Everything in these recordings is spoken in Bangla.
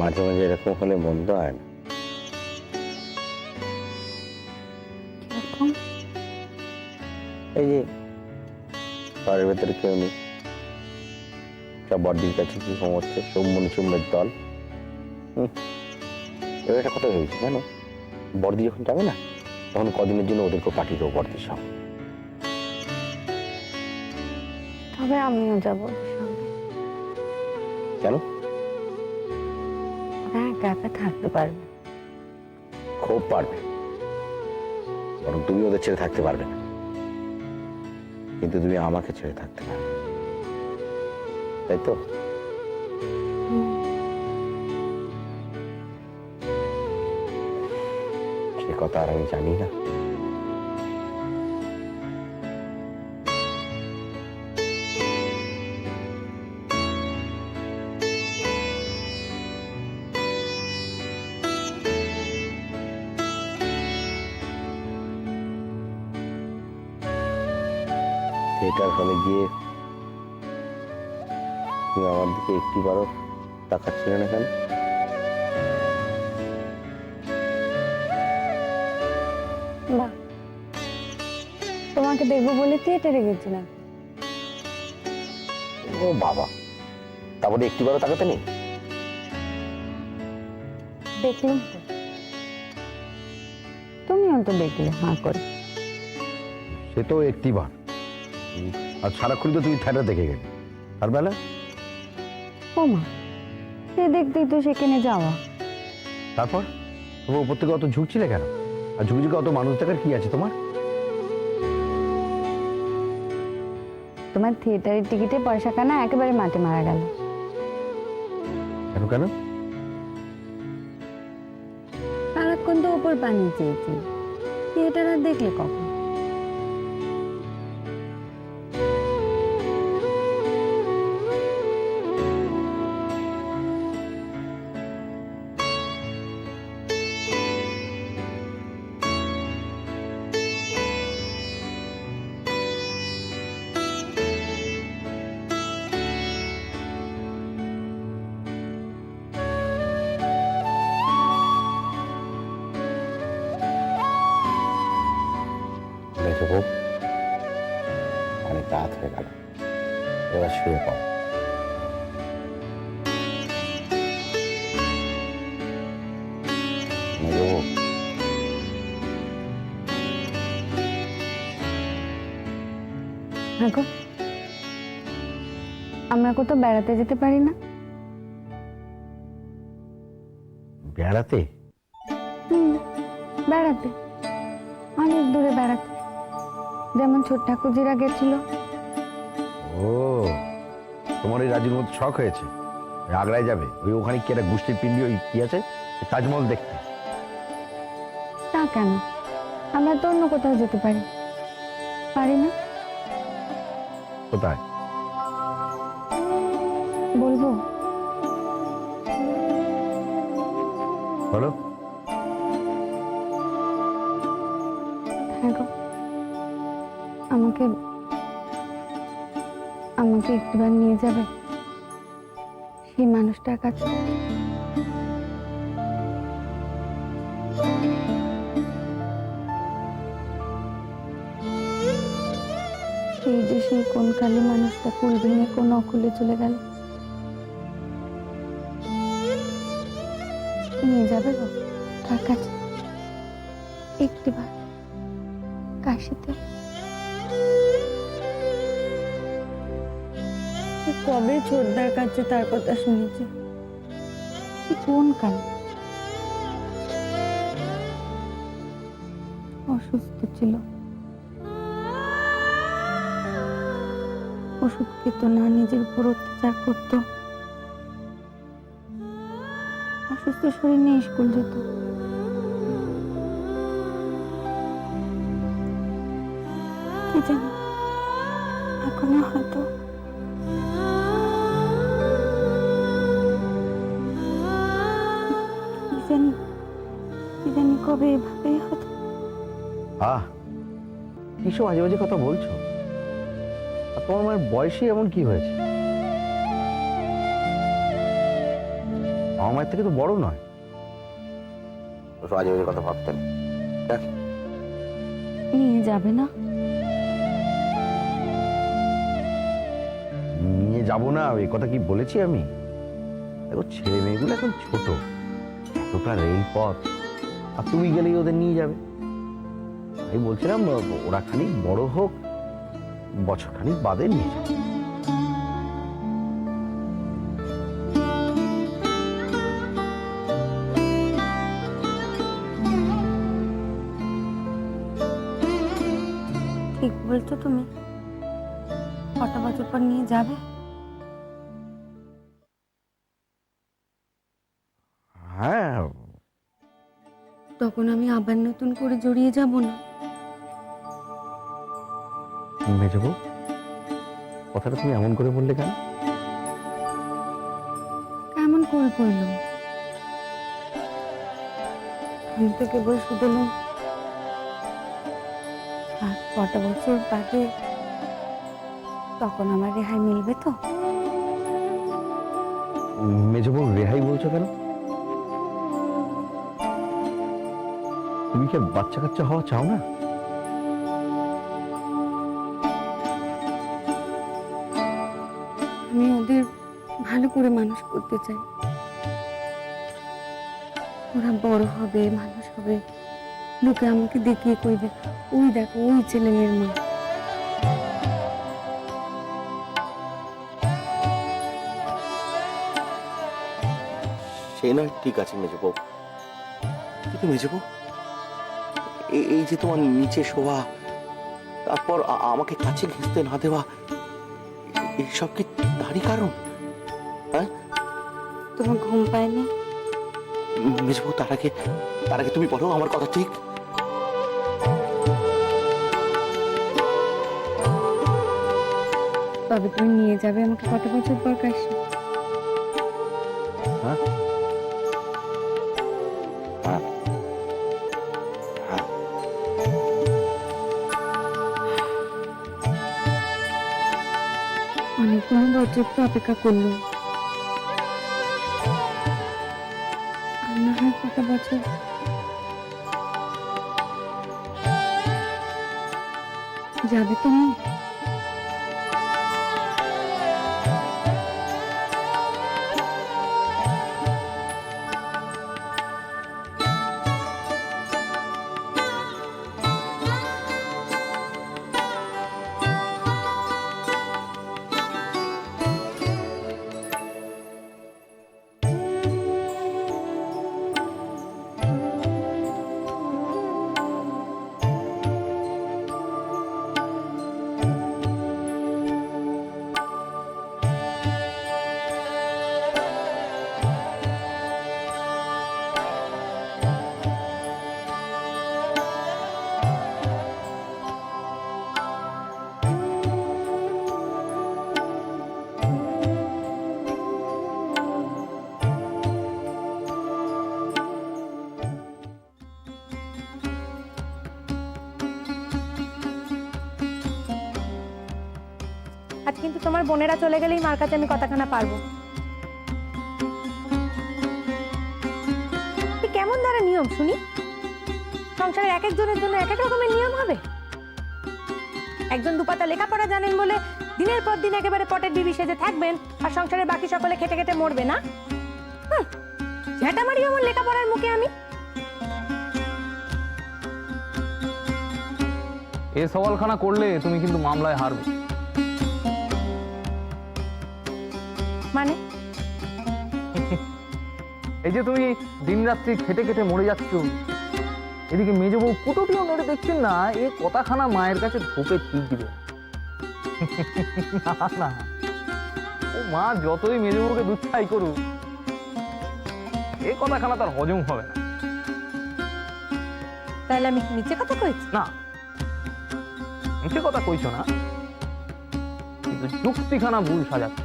মাঝে মাঝে এরকম হলে মন্দ হয় না। কিরকম? এই যে ঘরের ভেতরে কেউ নেই, সব বডির কাছে কি ঘুমোচ্ছে, সৌম্যনি চুম্বের দল। এবার একটা কথা ভেবেছি জানো, বর্দি যখন যাবে না তখন কদিনের জন্য ওদেরকে পাঠিয়ে দেবো বর্দির সঙ্গে। তবে আমিও যাবো ওদের সঙ্গে। কেন? ওরা একা একা থাকতে পারবে। খুব পারবে, বরং তুমি ওদের ছেড়ে থাকতে পারবে না, কিন্তু তুমি আমাকে ছেড়ে থাকতে পারবে, তাই তো? সে কথা আর আমি জানি না। থিয়েটার হলে গিয়ে তুমি আমার দিকে একটিবারও তাকাচ্ছিলে না কেন? বাহ, তোমাকে দেখবো বলে থিয়েটারে গেছিলাম। ও বাবা, তারপরে একটিবারও তাকাতে নেই? দেখলাম তো, তুমিও তো দেখলে হাঁ করে। সে তো একটিবার, আর সারাক্ষণ তো তুমি থিয়েটার দেখে গেলে। আর বেলা ও মা, সে দেখতেই তো সেখানে যাওয়া। তারপর তোমার উপর থেকে অত ঝুঁকছিলে কেন? আর ঝুঁকে ঝুঁকে অত মানুষ দেখার কি আছে তোমার? তোমার থিয়েটারের টিকিটে পয়সা কানা একেবারে মাঠে মারা গেল। কেন কেন? সারাক্ষণ তো ওপর পানি চেয়েছি, থিয়েটার আর দেখলে কখন? দেখো খুব অনেক রাত হয়ে গেল, এবার শুয়ে পড়ো। মেজো, হ্যাঁ গো, আমরা কোথাও বেড়াতে যেতে পারি না? বেড়াতে? বেড়াতে, অনেক দূরে বেড়াতে, যেমন ছোট ঠাকুরজিরা গেছিল। ও, তোমার ওই রাজুর মতো শখ হয়েছে আগ্রায় যাবে? ওই ওখানে কি একটা গোষ্ঠীর পিণ্ডি, ওই কি আছে তাজমহল দেখতে? তা কেন, আমরা তো অন্য কোথাও যেতে পারি, পারি না? কোথায়? বলবো? বলো। হ্যাঁ গো, আমাকে আমাকে একটিবার নিয়ে যাবে সেই মানুষটার কাছে? সেই যে সেই কোন কালে মানুষটা কুল ভেঙে কোন অকুলে চলে গেল, নিয়ে যাবে গো তার কাছে একটিবার, কাশিতে? কবে ছোটদার কাছে তার কথা শুনেছি, কোন কাল? অসুস্থ ছিল, ওষুধ খেত না, নিজের উপর অত্যাচার করতো, অসুস্থ শরীর নিয়ে স্কুল যেত। কি জানি এখনো হয়তো কি জানি কবে এভাবেই হয়তো। কিসব মাঝে মাঝে কথা বলছো? আর তোমার মায়ের বয়সে এমন কি হয়েছে? বাবা মায়ের থেকে তো বড় নয়। ওসব আজে বাজে কথা ভাবতেন। নিয়ে যাবে না? নিয়ে যাব না এই কথা কি বলেছি আমি? দেখো ছেলে মেয়েগুলো এখন ছোট, এতটা রেল পথ, আর তুমি গেলেই ওদের নিয়ে যাবে। আমি বলছিলাম ওরা খানিক বড় হোক, বছর খানিক বাদে নিয়ে যাবে। ঠিক বলছো তুমি, কটা বছর পর নিয়ে যাবে? হ্যাঁ, তখন আমি আবার নতুন করে জড়িয়ে যাব না? মেয়ে যাবো, কথাটা তুমি এমন করে বললে কেন? কেমন করে করলো? আমি তো কেবল শুধলাম, আর কটা বছর বাদে তখন আমার রেহাই মিলবে তো? মেজবু রেহাই বলছো কেন? তুমি কি বাচ্চা কাচ্চা হওয়া চাও না? আমি ওদের ভালো করে মানুষ করতে চাই। ওরা বড় হবে, মানুষ হবে, লোকে আমাকে দেখিয়ে কইবে, ওই দেখো ওই ছেলে মেয়ের মা। সে নয়, ঠিক আছে মেজবউ, কিন্তু মেজবউ এই যে তোমার নিচে শোয়া, তারপর আমাকে কাছে ঘেঁষতে না দেওয়া, এইসব কি তারই কারণ? হ্যাঁ, তোমার ঘুম পায়নি? মেজবউ তার আগে তুমি বলো আমার কথা ঠিক? তবে তুমি নিয়ে যাবে আমাকে কত বছর পর কাশি? হ্যাঁ, হ্যাঁ, হ্যাঁ। অনেকগুলো বছর তো অপেক্ষা করলো, আর না হয় কত বছর। যাবে তুমি? আজ কিন্তু তোমার বোনেরা চলে গেলেই মার কাছে আমি কথাখানা পারবো। কেমন দ্বারা নিয়ম শুনি? সংসারের এক একজনের জন্য এক এক রকমের নিয়ম হবে। একজন দুপাতা লেখাপড়া জানেন বলে দিনের পর দিন একেবারে পটের বিবি সেজে থাকবেন, আর সংসারের বাকি সকলে খেটে খেটে মরবে না? ঝেঁটামারি আমার লেখাপড়ার মুখে আমি। এ সওয়ালখানা করলে তুমি কিন্তু মামলায় হারবে। মানে এই যে তুমি দিনরাত্রি খেটে খেটে মরে যাচ্ছ, এদিকে মেজ বউ কুটোটিও নড়ে দেখছেন না, এ কথাখানা মায়ের কাছে ঢোকে ঠিক দিবে না না, ও মা যতই মেজ বউকে দুচ্ছাই করুক, এ কথাখানা তার হজম হবে না। তাহলে আমি নিচে কথা কইছি? না, মিছে কথা কইছো না, কিন্তু যুক্তিখানা ভুল সাজাচ্ছ।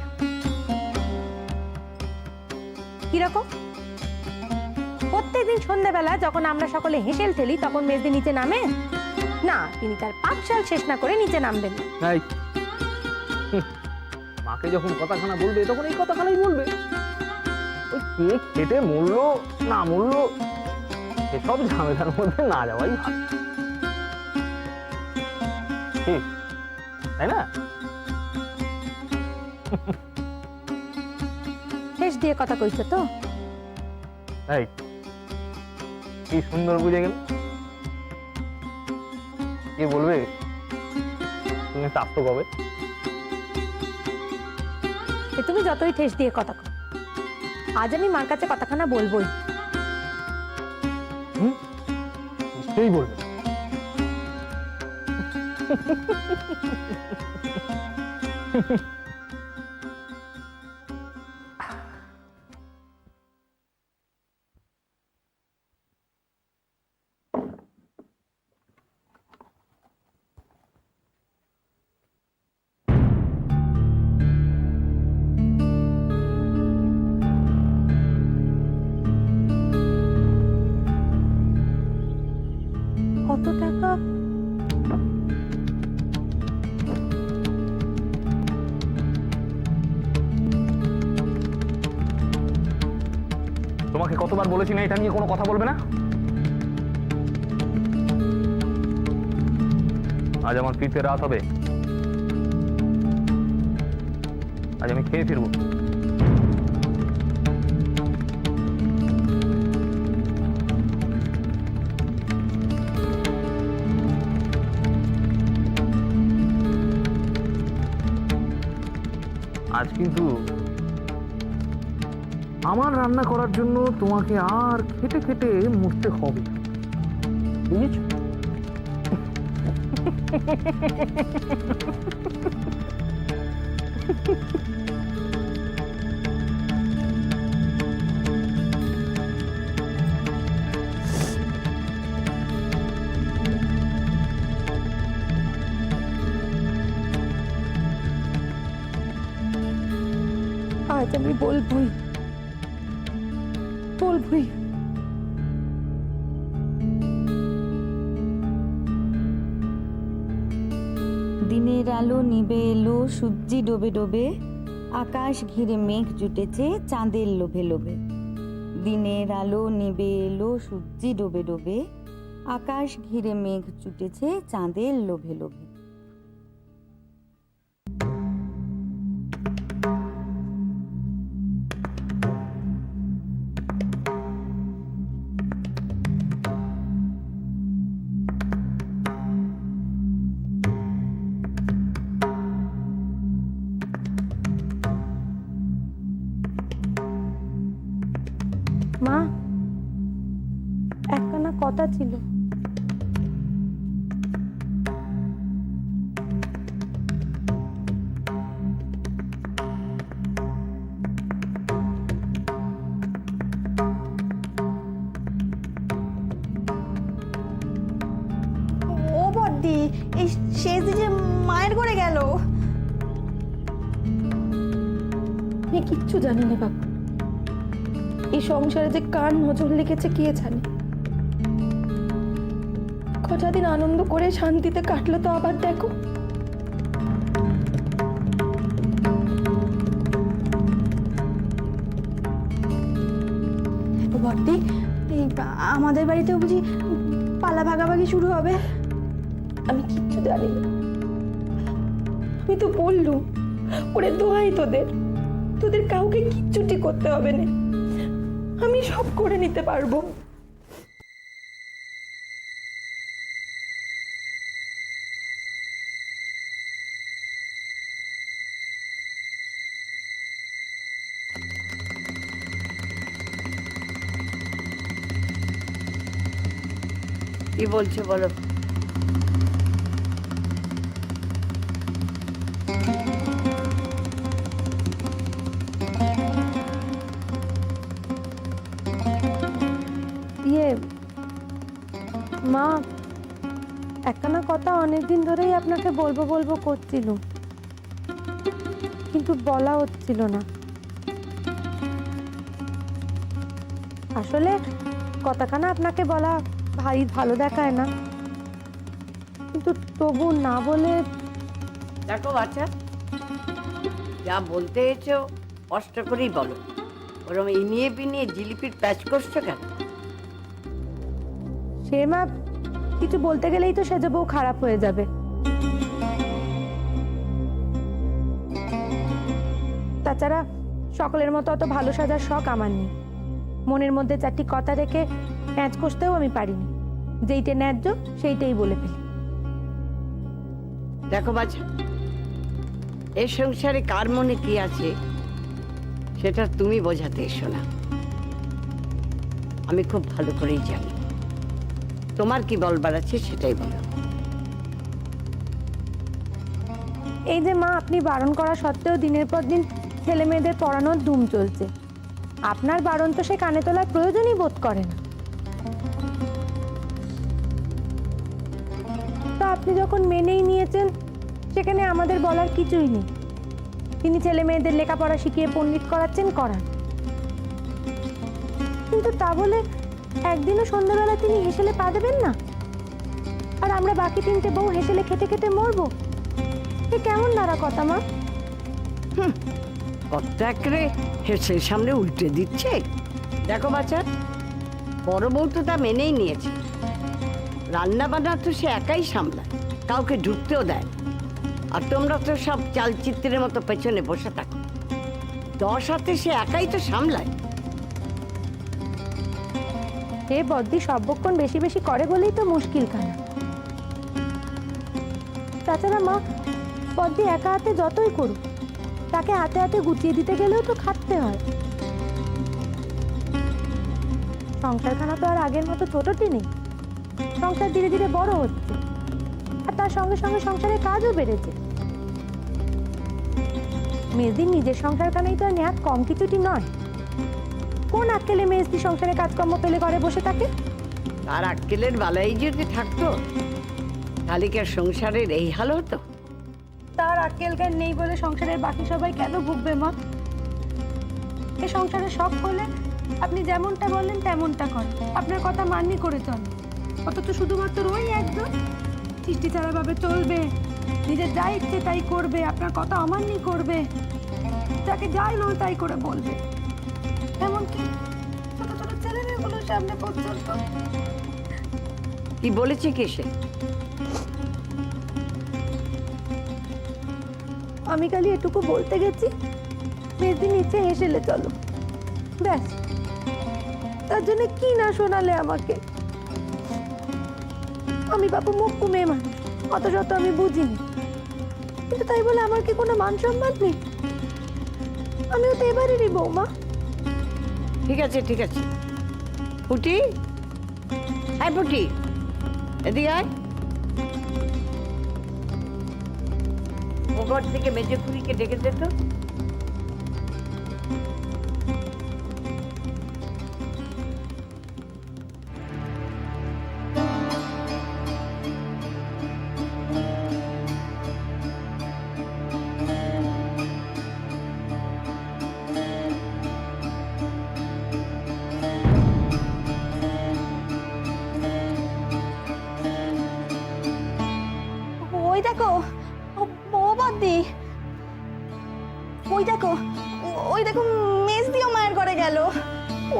কিরকম? প্রত্যেকদিন সন্ধ্যাবেলা যখন আমরা সকলে হেসেল ঠেলি তখন মেজদি নিচে নামে না, তিনি তার পাঠশাল শেষ না করে নিচে নামবেন। এই, মাকে যখন কথাখানা বলবে তখন এই কথাখানাই বলবে। ওই কে খেটে মরলো না মরলো এসব ঝামেলার মধ্যে না যাওয়াই ভালো, ঠিক তাই না? শেষ দিয়ে কথা কইছো তো? তাই কি সুন্দর বুঝে গেল। কে বলবে তুমি চাপ তো কবে? তুমি যতই ঠেস দিয়ে কথা কও, আজ আমি মার কাছে কথাখানা বলবোই। নিশ্চয়ই বলবে। কত টাকা? তোমাকে কতবার বলেছি না এটা নিয়ে কোনো কথা বলবে না? আজ আমার ফিরতে রাত হবে, আজ আমি খেয়ে ফিরবো। আজ কিন্তু আমার রান্না করার জন্য তোমাকে আর খেটে খেটে মরতে হবে, বুঝেছ? আজ আমি বলবই বলবই। দিনের আলো নিবে এলো সূর্যি ডোবে ডোবে, আকাশ ঘিরে মেঘ জুটেছে চাঁদের লোভে লোভে। দিনের আলো নিবে এলো সূর্যি ডোবে ডোবে, আকাশ ঘিরে মেঘ জুটেছে চাঁদের লোভে লোভে। মা, একখানা কথা ছিল। ও বদ্দি, এই শেষ যে মায়ের ঘরে গেল। আমি কিচ্ছু জানি না বাবা, এই সংসারে যে কার নজর লেগেছে কে জানে। কটা দিন আনন্দ করে শান্তিতে কাটলো, তো আবার দেখো। বদ্দি, এই আমাদের বাড়িতেও বুঝি পালা ভাগাভাগি শুরু হবে? আমি কিচ্ছু জানি না। আমি তো বললুম, ওরে দোহাই তোদের, তোদের কাউকে কিচ্ছুটি করতে হবে না, আমি সব করে নিতে পারবো। কি বলছো বলো? মা, একখানা কথা অনেকদিন ধরেই আপনাকে বলবো বলবো করছিল, কিন্তু বলা হচ্ছিল না। আসলে কথাখানা আপনাকে বলা ভারী ভালো দেখায় না, কিন্তু তবু না বলে। দেখো বাচ্চা, যা বলতে এসেছো কষ্ট করেই বলো, ওরম ইনিয়ে বিনিয়ে জিলিপির প্যাচ করছো কেন? সে মা কিছু বলতে গেলেই তো সেজে বউ খারাপ হয়ে যাবে। তাছাড়া সকলের মতো অত ভালো সাজার শখ আমার নেই। মনের মধ্যে চারটি কথা রেখে প্যাঁচ কষতেও আমি পারিনি। যেইটা ন্যায্য সেইটাই বলে ফেলি। দেখো বাছা, এই সংসারে কার মনে কি আছে সেটা তুমি বোঝাতে এসো না। আমি খুব ভালো করেই জানি। তোমার কি বলবার আছে সেটাই বলো। এই যে মা, আপনি বারণ করা সত্ত্বেও দিনের পর দিন ছেলে মেয়েদের পড়ানোর ধুম চলছে। আপনার বারণ তো সে কানে তোলার প্রয়োজনই বোধ করে না। তো আপনি যখন মেনেই নিয়েছেন, সেখানে আমাদের বলার কিছুই নেই। তিনি ছেলে মেয়েদের লেখাপড়া শিখিয়ে পণ্ডিত করাচ্ছেন, করান। কিন্তু তা বলে একদিনও সন্ধ্যাবেলা তিনি হেসেলে পা দেবেন না, আর আমরা বাকি তিনটে বউ হেসেলে খেতে খেতে মরবো? এ কেমন নাড়া কথা মা? কত একরে হেসের সামনে উল্টে দিচ্ছে। দেখো বাচ্চা, বড় বউ তো তা মেনেই নিয়েছে। রান্না বান্না তো সে একাই সামলায়, কাউকে ঢুকতেও দেয় না। আর তোমরা তো সব চালচিত্রের মতো পেছনে বসে থাকো। 10 হাতে সে একাই তো সামলায়। এ বদ্দি সর্বক্ষণ বেশি বেশি করে বলেই তো মুশকিল খানা। তাছাড়া মা, বদ্দি একা হাতে যতই করুক, তাকে হাতে হাতে গুছিয়ে দিতে গেলেও তো খাটতে হয়। সংসারখানা তো আর আগের মতো ছোটটি নেই। সংসার ধীরে ধীরে বড় হচ্ছে, আর তার সঙ্গে সঙ্গে সংসারের কাজও বেড়েছে। মেজদির নিজের সংসারখানাই তো আর নেহাত কম কিছুটি নয়। কোন আক্কেলে মেজদি সংসারে কাজকর্ম পেলে ঘরে বসে থাকে? তার আক্কেলের বালাই যদি থাকতো তাহলে কি আর সংসারের এই হাল হতো? তার আক্কেল জ্ঞান নেই বলে সংসারের বাকি সবাই কেন ভুগবে মা? এ সংসারে শখ হলে আপনি যেমনটা বললেন তেমনটা করেন, আপনার কথা মান্য করে চলে। অথচ শুধুমাত্র ওই একজন সৃষ্টি ছাড়া ভাবে চলবে, নিজের যা ইচ্ছে তাই করবে, আপনার কথা অমান্য করবে, যাকে যাই নয় তাই করে বলবে। এমনকি ছোট ছোট ছেলে মেয়েগুলোর সামনে পর্যন্ত। কি বলেছে কি সে? আমি খালি এটুকু বলতে গেছি, মেজদি নিচে হেসেলে চলো, ব্যাস। তার জন্য কি না শোনালে আমাকে। আমি বাপু মুখ্য মেয়ে মানুষ, অত যত আমি বুঝিনি। কিন্তু তাই বলে আমার কি কোনো মান সম্মান নেই? আমিও তো এবারেরই বৌমা। ঠিক আছে ঠিক আছে, পুটি, হ্যাঁ পুটি, এদিকে আয়। ও ঘর থেকে মেজে খুড়িকে ডেকে দে তো। ওই দেখো, ও বদ্দি, ওই দেখো, ওই দেখো মেজদিও মায়ের ঘরে গেল।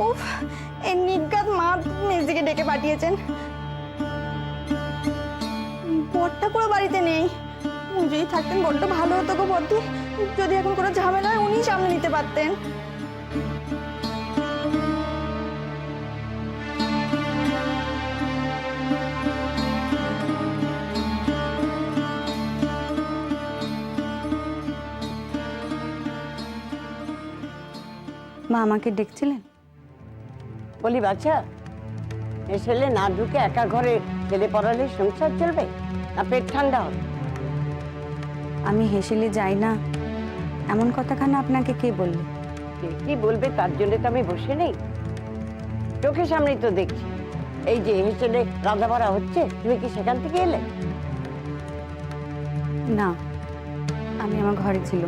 উফ, এই নিজ্ঞাত মা মেজদিকে ডেকে পাঠিয়েছেন। বরটা পুরো বাড়িতে নেই। উনি যদি থাকতেন বড্ড ভালো হতো গো বদ্দি। যদি এখন কোনো ঝামেলা হয় উনি সামনে নিতে পারতেন। মা আমাকে ডেকেছিলেন? বলি বাচ্চা, এ ছেলে না ঢুকে একা ঘরে ছেলে পড়ালে সংসার চলবে না পেট ঠান্ডা হবে? আমি হেসেলে যাই না, এমন কথাখানা আপনাকে কে বলল? কি বলবে তার জন্য তো আমি বসে নেই। চোখের সামনেই তো দেখছি এই যে হেসেলে রাধা ভরা হচ্ছে। তুমি কি সেখান থেকে এলে? না, আমি আমার ঘরে ছিল,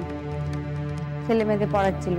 ছেলে মেয়েদের পড়াচ্ছিল।